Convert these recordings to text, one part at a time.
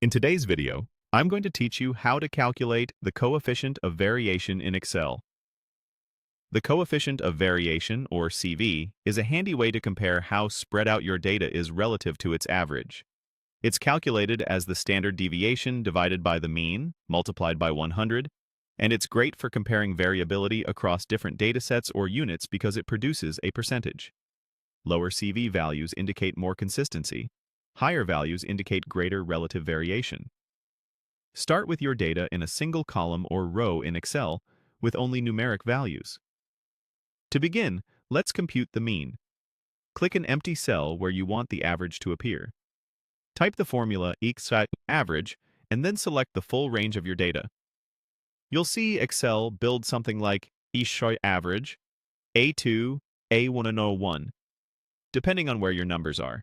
In today's video, I'm going to teach you how to calculate the coefficient of variation in Excel. The coefficient of variation, or CV, is a handy way to compare how spread out your data is relative to its average. It's calculated as the standard deviation divided by the mean, multiplied by 100, and it's great for comparing variability across different datasets or units because it produces a percentage. Lower CV values indicate more consistency. Higher values indicate greater relative variation. Start with your data in a single column or row in Excel with only numeric values. To begin, let's compute the mean. Click an empty cell where you want the average to appear. Type the formula average and then select the full range of your data. You'll see Excel build something like average, A2, A101, depending on where your numbers are.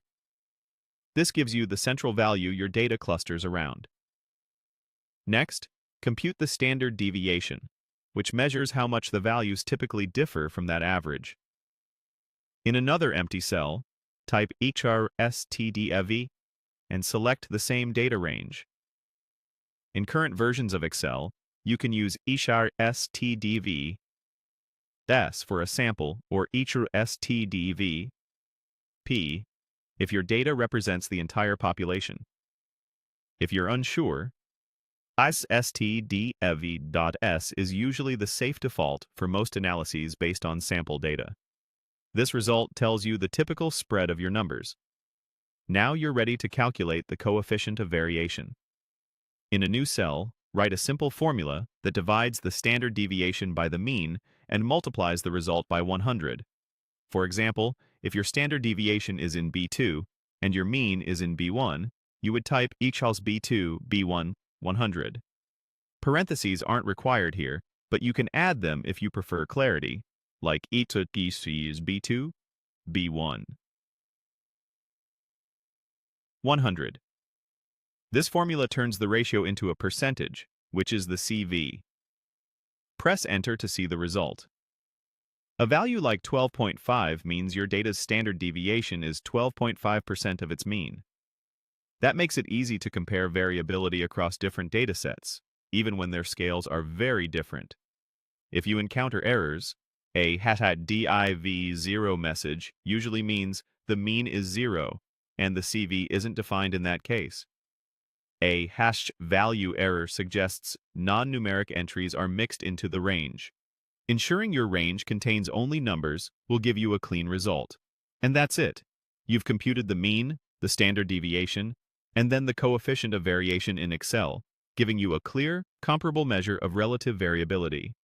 This gives you the central value your data clusters around. Next, compute the standard deviation, which measures how much the values typically differ from that average. In another empty cell, type HRSTDEV and select the same data range. In current versions of Excel, you can use HRSTDV for a sample or HRSTDV P if your data represents the entire population. If you're unsure, STDEV.S is usually the safe default for most analyses based on sample data. This result tells you the typical spread of your numbers. Now you're ready to calculate the coefficient of variation. In a new cell, write a simple formula that divides the standard deviation by the mean and multiplies the result by 100. For example, if your standard deviation is in B2 and your mean is in B1, you would type equals B2, B1, 100. Parentheses aren't required here, but you can add them if you prefer clarity, like each is B2, B1. 100. This formula turns the ratio into a percentage, which is the CV. Press Enter to see the result. A value like 12.5 means your data's standard deviation is 12.5% of its mean. That makes it easy to compare variability across different datasets, even when their scales are very different. If you encounter errors, a #div0 message usually means the mean is 0, and the CV isn't defined in that case. A #value error suggests non-numeric entries are mixed into the range. Ensuring your range contains only numbers will give you a clean result. And that's it. You've computed the mean, the standard deviation, and then the coefficient of variation in Excel, giving you a clear, comparable measure of relative variability.